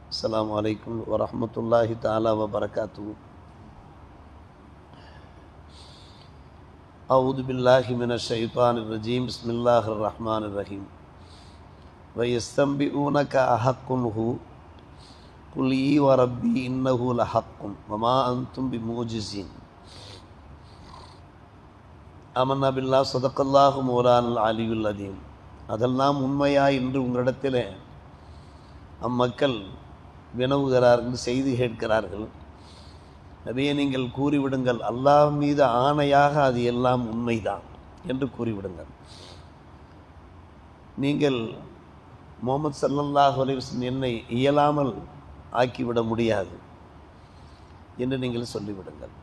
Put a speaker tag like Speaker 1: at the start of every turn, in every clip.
Speaker 1: السلام عليكم ورحمة الله تعالى وبركاته. أعوذ بالله من الشيطان الرجيم. بسم الله الرحمن الرحيم. ويستنبئونك أحق هو قل إي وربي إنه لحق وما أنتم بمعجزين. آمنا بالله صدق الله مولانا العلي العظيم. அதெல்லாம் உண்மையா என்று உங்களிடத்தில் அம்மக்கள் வினவுகிறார்கள், செய்தி கேட்கிறார்கள். நபியே, நீங்கள் கூறிவிடுங்கள், அல்லாஹ் மீது ஆணையாக அது எல்லாம் உண்மைதான் என்று கூறிவிடுங்கள். நீங்கள் முஹம்மது ஸல்லல்லாஹு அலைஹி வஸல்லம் என்னை இயலாமல் ஆக்கிவிட முடியாது என்று நீங்கள் சொல்லிவிடுங்கள்.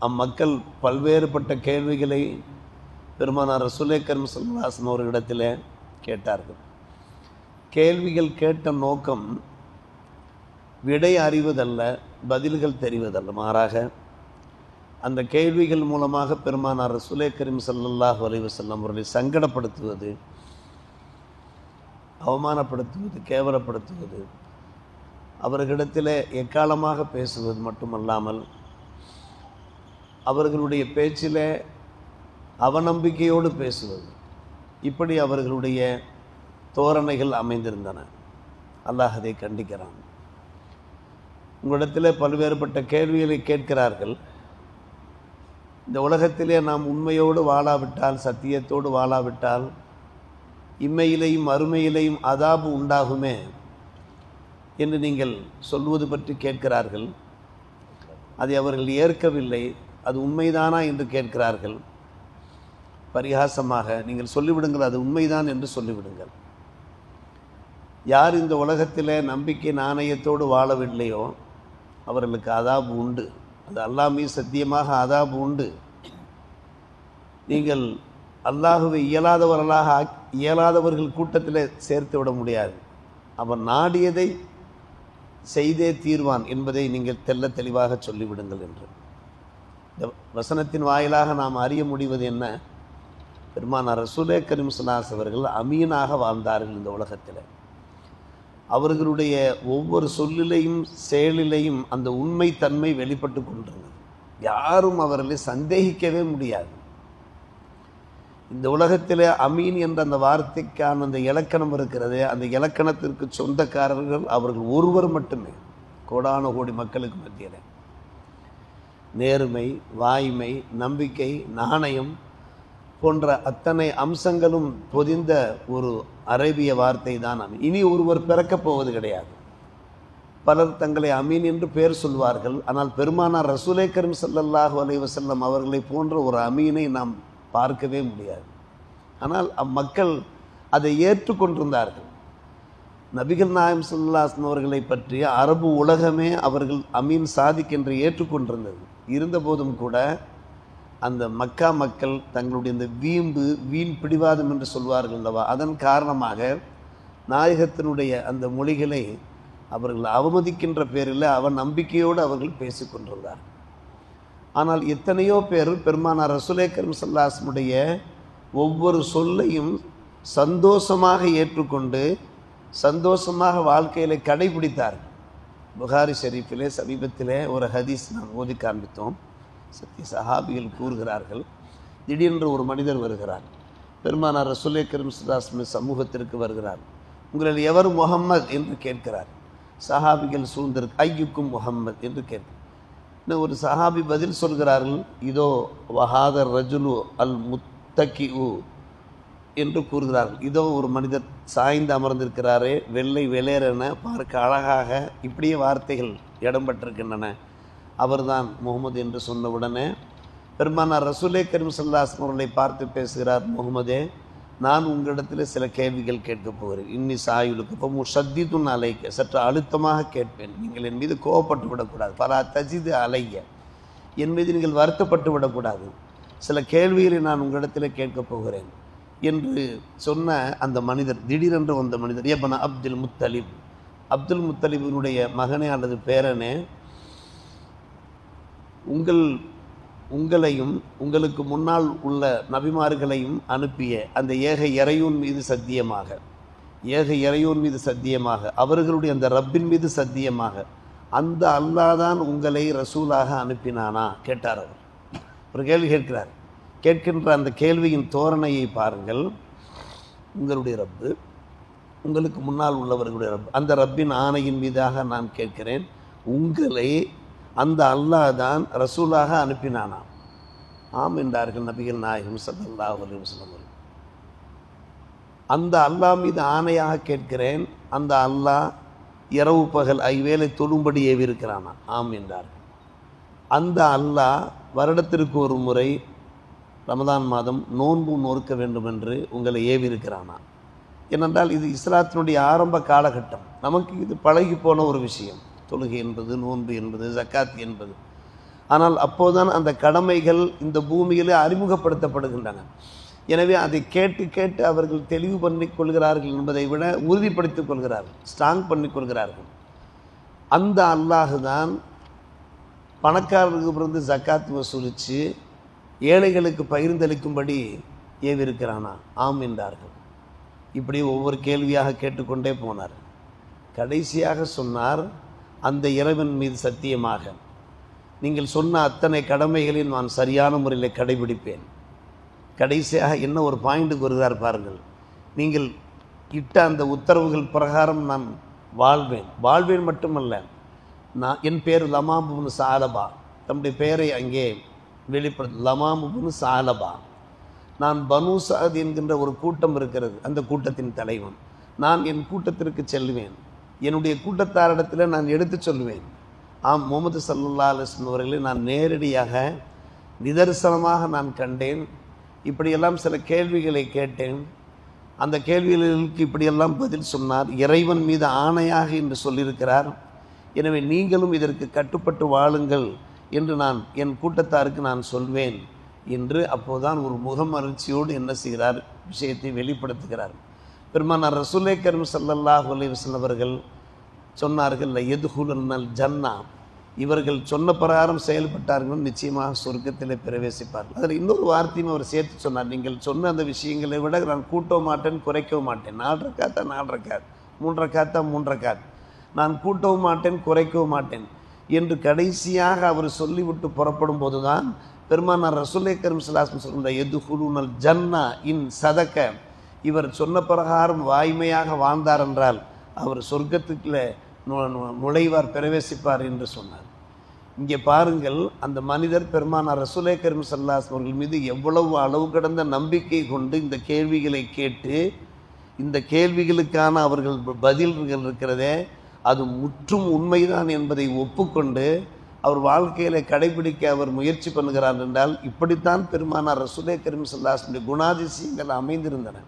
Speaker 1: அம்மக்கள் பல்வேறுபட்ட கேள்விகளை பெருமானார் ரசூலே கரீம் ஸல்லல்லாஹு அலைஹி வஸல்லம் அவர்களிடத்தில் கேட்டார்கள். கேள்விகள் கேட்ட நோக்கம் விடை அறிவதல்ல, பதில்கள் தெரிவதல்ல. மாறாக அந்த கேள்விகள் மூலமாக பெருமானார் ரசூலே கரீம் ஸல்லல்லாஹு அலைஹி வஸல்லம் அவர்களை சங்கடப்படுத்துவது, அவமானப்படுத்துவது, கேவலப்படுத்துவது, அவர்களிடத்தில் எக்காலமாக பேசுவது மட்டுமல்லாமல் அவர்களுடைய பேச்சில் அவநம்பிக்கையோடு பேசுவது, இப்படி அவர்களுடைய தோரணைகள் அமைந்திருந்தன. அல்லாஹ் அதை கண்டிக்கிறான். உங்களிடத்தில் பல்வேறுபட்ட கேள்விகளை கேட்கிறார்கள். இந்த உலகத்திலே நாம் உண்மையோடு வாழாவிட்டால், சத்தியத்தோடு வாழாவிட்டால் இம்மையிலையும் அருமையிலையும் அதாபு உண்டாகுமே என்று நீங்கள் சொல்வது பற்றி கேட்கிறார்கள். அதை அவர்கள் ஏற்கவில்லை. அது உண்மைதானா என்று கேட்கிறார்கள். பரிகாசமாக நீங்கள் சொல்லிவிடுங்கள், அது உண்மைதான் என்று சொல்லிவிடுங்கள். யார் இந்த உலகத்தில் நம்பிக்கை நாணயத்தோடு வாழவில்லையோ அவர்களுக்கு அதாபு உண்டு. அது அல்லாஹ் மீது சத்தியமாக அதாபு உண்டு. நீங்கள் அல்லாஹுவை இயலாதவர்கள் கூட்டத்தில் சேர்த்து விட முடியாது. அவன் நாடியதை செய்தே தீர்வான் என்பதை நீங்கள் தெல்ல தெளிவாக சொல்லிவிடுங்கள் என்று இந்த வசனத்தின் வாயிலாக நாம் அறிய முடிவது என்ன? பெருமானார் ரசூலே கரீம் ஸல்லல்லாஹு அலைஹி வஸல்லம் அவர்கள் அமீனாக வாழ்ந்தார்கள். இந்த உலகத்தில் அவர்களுடைய ஒவ்வொரு சொல்லிலையும் செயலிலையும் அந்த உண்மை தன்மை வெளிப்பட்டு கொண்டிருந்தது. யாரும் அவர்களை சந்தேகிக்கவே முடியாது. இந்த உலகத்தில் அமீன் என்ற அந்த வார்த்தைக்கான அந்த இலக்கணம் இருக்கிறது. அந்த இலக்கணத்திற்கு சொந்தக்காரர்கள் அவர்கள் ஒருவர் மட்டுமே. கோடான கோடி மக்களுக்கு மத்தியில் நேர்மை, வாய்மை, நம்பிக்கை, நாணயம் போன்ற அத்தனை அம்சங்களும் பொதிந்த ஒரு அரேபிய வார்த்தை தான் அமீன். இனி ஒருவர் பிறக்கப் போவது கிடையாது. பலர் தங்களை அமீன் என்று பெயர் சொல்வார்கள். ஆனால் பெருமானார் ரசூலே கரீம் ஸல்லல்லாஹு அலைஹி வஸல்லம் அவர்களை போன்ற ஒரு அமீனை நாம் பார்க்கவே முடியாது. ஆனால் அம்மக்கள் அதை ஏற்றுக்கொண்டிருந்தார்கள். நபிகள் நாயகம் ஸல்லல்லாஹு அலைஹி வஸல்லம் அவர்களை பற்றி அரபு உலகமே அவர்கள் அமீன் சாதிக் என்று ஏற்றுக்கொண்டிருந்தது. இருந்தபோதும் கூட அந்த மக்கா மக்கள் தங்களுடைய இந்த வீண் பிடிவாதம் என்று சொல்வார்கள் அல்லவா, அதன் காரணமாக நாயகத்தினுடைய அந்த மொழிகளை அவர்கள் அவமதிக்கின்ற பேரில் நம்பிக்கையோடு அவர்கள் பேசிக்கொண்டிருந்தார்கள். ஆனால் எத்தனையோ பேர் பெருமானார் ரசூலே கரீம் ஸல்லல்லாஹு அலைஹி வஸல்லம் ஒவ்வொரு சொல்லையும் சந்தோஷமாக ஏற்றுக்கொண்டு சந்தோஷமாக வாழ்க்கையில் கடைபிடித்தார்கள். புகாரி ஷெரீஃபிலே சமீபத்திலே ஒரு ஹதீஸ் நாம் ஓதி காண்பித்தோம். சத்திய சஹாபிகள் கூறுகிறார்கள், திடீரென்று ஒரு மனிதர் வருகிறார். பெருமானார் ரசூலே கரீம் ஸல்லல்லாஹு அலைஹி வஸல்லம் சமூகத்திற்கு வருகிறார். உங்களில் எவர் முஹம்மது என்று கேட்கிறார். சஹாபிகள் சூழ்ந்திருக்கு, ஐயுக்கும் முஹம்மது என்று கேட்கிறார். இன்னும் ஒரு சஹாபி பதில் சொல்கிறார்கள், இதோ வஹாதர் ரஜுலு அல் முத்தகி என்று கூறுகிறார்கள். இதோ ஒரு மனிதர் சாய்ந்து அமர்ந்திருக்கிறாரே, வெள்ளை வெளேரென பார்க்க அழகாக, இப்படியே வார்த்தைகள் இடம்பெற்றிருக்கின்றன. அவர்தான் முகமது என்று சொன்னவுடனே பெருமானார் ரசூலே கரீம் ஸல்லல்லாஹு அலைஹி வஸல்லம் அவர்களை பார்த்து பேசுகிறார், முகமதே, நான் உங்களிடத்தில் சில கேள்விகள் கேட்கப் போகிறேன். இன்னி சாயுலுக்கு இப்போ முஷத்திதுன் அலைக்க, சற்று அழுத்தமாக கேட்பேன். நீங்கள் என் மீது கோவப்பட்டு விடக்கூடாது. பலா தஜிது அலைய, என் மீது நீங்கள் வருத்தப்பட்டு விடக்கூடாது. சில கேள்விகளை நான் உங்களிடத்தில் கேட்கப் போகிறேன் என்று சொன்ன அந்த மனிதர், திடீரென்று வந்த மனிதர், ஏபன அப்துல் முத்தலிப், அப்துல் முத்தலிபினுடைய மகனே அல்லது பேரனே, உங்களையும் உங்களுக்கு முன்னால் உள்ள நபிமார்களையும் அனுப்பிய அந்த ஏக இறைவன் மீது சத்தியமாக ஏக இறையோன் மீது சத்தியமாக, அவர்களுடைய அந்த ரப்பின் மீது சத்தியமாக, அந்த அல்லாஹ் தான் உங்களை ரசூலாக அனுப்பினானா கேட்டார். அவர் ஒரு கேள்வி கேட்கிறார். கேட்கின்ற அந்த கேள்வியின் தோரணையை பாருங்கள். உங்களுடைய ரப்பு, உங்களுக்கு முன்னால் உள்ளவர்களுடைய ரப், அந்த ரப்பின் ஆணையின் மீதாக நான் கேட்கிறேன், உங்களை அந்த அல்லாஹ் தான் ரசூலாக அனுப்பினானா? ஆம் என்றார்கள் நபிகள் நாயகம் ஸல்லல்லாஹு அலைஹி வஸல்லம் அவர்கள். அந்த அல்லாஹ் மீது ஆணையாக கேட்கிறேன், அந்த அல்லாஹ் இரவு பகல் ஐவேளை தொழும்படி ஏவிருக்கிறானா? ஆம் என்றார்கள். அந்த அல்லாஹ் வருடத்திற்கு ஒரு முறை ரமதான் மாதம் நோன்பு நோற்க வேண்டும் என்று உங்களை ஏவிருக்கிறானா? ஏனென்றால் இது இஸ்லாத்தினுடைய ஆரம்ப காலகட்டம். நமக்கு இது பழகி போன ஒரு விஷயம், தொழுகை என்பது, நோன்பு என்பது, ஜக்காத் என்பது. ஆனால் அப்போதுதான் அந்த கடமைகள் இந்த பூமியிலே அறிமுகப்படுத்தப்படுகின்றன. எனவே அதை கேட்டு கேட்டு அவர்கள் தெளிவு பண்ணி கொள்கிறார்கள் என்பதை விட உறுதிப்படுத்திக் கொள்கிறார்கள், ஸ்ட்ராங் பண்ணி கொள்கிறார்கள். அந்த அல்லாஹு தான் பணக்காரர்களுக்கு பிறந்து ஜக்காத் வசூலித்து ஏழைகளுக்கு பகிர்ந்தளிக்கும்படி ஏவிருக்கிறானா? ஆம் என்றார்கள். இப்படி ஒவ்வொரு கேள்வியாக கேட்டுக்கொண்டே போனார். கடைசியாக சொன்னார், அந்த இறைவன் மீது சத்தியமாக நீங்கள் சொன்ன அத்தனை கடமைகளில் நான் சரியான முறையில் கடைபிடிப்பேன். கடைசியாக என்ன ஒரு பாயிண்ட்டுக்கு வருகிறார் பாருங்கள். நீங்கள் இட்ட அந்த உத்தரவுகள் பிரகாரம் நான் வாழ்வேன் மட்டுமல்ல, நான் என் பேர் லமாம் சாலபா, தம்முடைய பெயரை அங்கே வெளிப்படுத்த, லமாம் சாலபா, நான் பனு சாத் என்கின்ற ஒரு கூட்டம் இருக்கிறது, அந்த கூட்டத்தின் தலைவன். நான் என் கூட்டத்திற்கு செல்வேன், என்னுடைய கூட்டத்தாரிடத்தில் நான் எடுத்து சொல்வேன், ஆம் முகமது ஸல்லல்லாஹு அலைஹி வஸல்லம் அவர்களை நான் நேரடியாக நிதர்சனமாக நான் கண்டேன். இப்படியெல்லாம் சில கேள்விகளை கேட்டேன், அந்த கேள்விகளுக்கு இப்படியெல்லாம் பதில் சொன்னார். இறைவன் மீது ஆணையாக என்று சொல்லியிருக்கிறார். எனவே நீங்களும் இதற்கு கட்டுப்பட்டு வாழுங்கள் என்று நான் என் கூட்டத்தாருக்கு நான் சொல்வேன் என்று அப்போதுதான் ஒரு முகமலர்ச்சியோடு என்ன செய்கிறார், விஷயத்தை வெளிப்படுத்துகிறார். பெருமானார் ரசூலே கரீம் ஸல்லல்லாஹு அலைஹி வஸல்லம் அவர்கள் சொன்னார்கள், யதுகுலுன்னல் ஜன்னா, இவர்கள் சொன்ன பிரகாரம் செயல்பட்டார்கள் நிச்சயமாக சொர்க்கத்தில் பிரவேசிப்பார்கள். அதில் இன்னொரு வார்த்தையும் அவர் சேர்த்து சொன்னார், நீங்கள் சொன்ன அந்த விஷயங்களை விட நான் கூட்டவும் மாட்டேன், குறைக்கவும் மாட்டேன். 4 ரக்காத்தா 4 ரக்காத், 3 ரக்காத்தா 3 ரக்காத், நான் கூட்டவும் மாட்டேன், குறைக்கவும் மாட்டேன் என்று கடைசியாக அவர் சொல்லிவிட்டு புறப்படும் போது தான் பெருமானார் ரசூலே கரீம் ஸல்லல்லாஹு அலைஹி வஸல்லம் சொல்கிற யதுகுலுன்னல் ஜன்னா இன் சதக, இவர் சொன்ன பிரகாரம் வாய்மையாக வாழ்ந்தார் என்றால் அவர் சொர்க்கத்துக்குள்ள நுழைவார், பிரவேசிப்பார் என்று சொன்னார். இங்கே பாருங்கள், அந்த மனிதர் பெருமானார் ரசூலே கரீம் ஸல்லல்லாஹு அலைஹி வஸல்லம் அவர்கள் மீது எவ்வளவு அளவு கடந்த நம்பிக்கை கொண்டு இந்த கேள்விகளை கேட்டு, இந்த கேள்விகளுக்கான அவர்கள் பதில்கள் இருக்கிறதே அது முற்றும் உண்மைதான் என்பதை ஒப்புக்கொண்டு அவர் வாழ்க்கையில் கடைபிடிக்க அவர் முயற்சி பண்ணுகிறார் என்றால், இப்படித்தான் பெருமானார் ரசூலே கரீம் ஸல்லல்லாஹு அலைஹி வஸல்லம் குணாதிசயங்கள் அமைந்திருந்தன.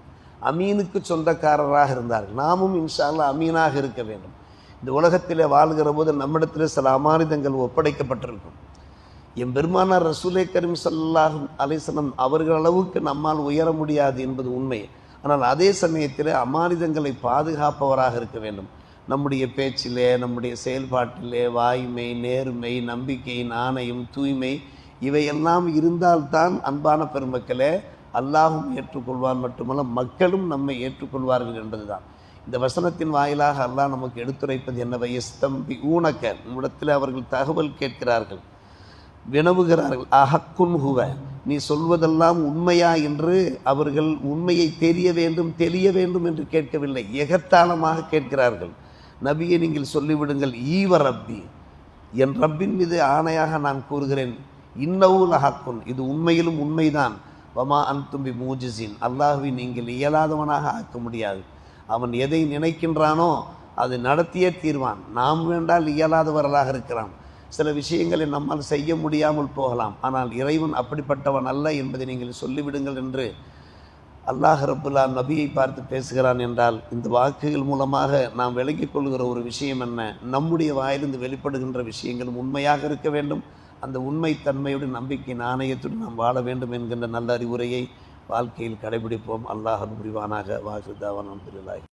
Speaker 1: அமீனுக்கு சொந்தக்காரராக இருந்தார்கள். நாமும் இன்ஷா அல்லாஹ் அமீனாக இருக்க வேண்டும். இந்த உலகத்திலே வாழ்கிற போது நம்மிடத்தில் சில அமானிதங்கள் ஒப்படைக்கப்பட்டிருக்கும். என் பெருமானார் ரசூலே கரீம் ஸல்லல்லாஹு அலைஹி வஸல்லம் அவர்கள் அளவுக்கு நம்மால் உயர முடியாது என்பது உண்மை. ஆனால் அதே சமயத்தில் அமானிதங்களை பாதுகாப்பவராக இருக்க வேண்டும். நம்முடைய பேச்சிலே, நம்முடைய செயல்பாட்டிலே வாய்மை, நேர்மை, நம்பிக்கை, நாணயம், தூய்மை இவையெல்லாம் இருந்தால்தான் அன்பான பெருமக்களே அல்லாஹும் ஏற்றுக்கொள்வார், மட்டுமல்ல மக்களும் நம்மை ஏற்றுக்கொள்வார்கள் என்பதுதான் இந்த வசனத்தின் வாயிலாக அல்லாஹ் நமக்கு எடுத்துரைப்பது என்னவை? எஸ்தம்பி ஊனக்க, நம்மிடத்தில் அவர்கள் தகவல் கேட்கிறார்கள், வினவுகிறார்கள். அஹக்குன் ஹுவ, நீ சொல்வதெல்லாம் உண்மையா என்று அவர்கள் உண்மையை தெரிய வேண்டும் என்று கேட்கவில்லை, எகத்தாளமாக கேட்கிறார்கள். நபியை நீங்கள் சொல்லிவிடுங்கள், ஈவ ரப்பி, என் ரப்பின் மீது ஆணையாக நான் கூறுகிறேன், இன்னவுல் ஹக்குன், இது உண்மையிலும் உண்மைதான். வமா அன்தும்பி மூஜிசின், அல்லாஹ்வை நீங்கள் இயலாதவனாக ஆக்க முடியாது. அவன் எதை நினைக்கின்றானோ அது நடத்தியே தீர்வான். நாம் வேண்டால் இயலாதவர்களாக இருக்கலாம், சில விஷயங்களை நம்மால் செய்ய முடியாமல் போகலாம், ஆனால் இறைவன் அப்படிப்பட்டவன் அல்ல என்பதை நீங்கள் சொல்லிவிடுங்கள் என்று அல்லாஹ் ரப்புல் ஆலமீன் நபியை பார்த்து பேசுகிறான். என்றால் இந்த வாக்குகள் மூலமாக நாம் விளங்கிக் கொள்கிற ஒரு விஷயம் என்ன? நம்முடைய வாயிலிருந்து வெளிப்படுகின்ற விஷயங்களும் உண்மையாக இருக்க வேண்டும். அந்த உண்மை தன்மையுடன் நம்பிக்கை நாணயத்துடன் நாம் வாழ வேண்டும் என்கின்ற நல்ல அறிவுரையை வாழ்க்கையில் கடைபிடிப்போம். அல்லாஹ் புரிவானாக. வாஹிர் தாவானா அல்ஹம்துலில்லாஹ்.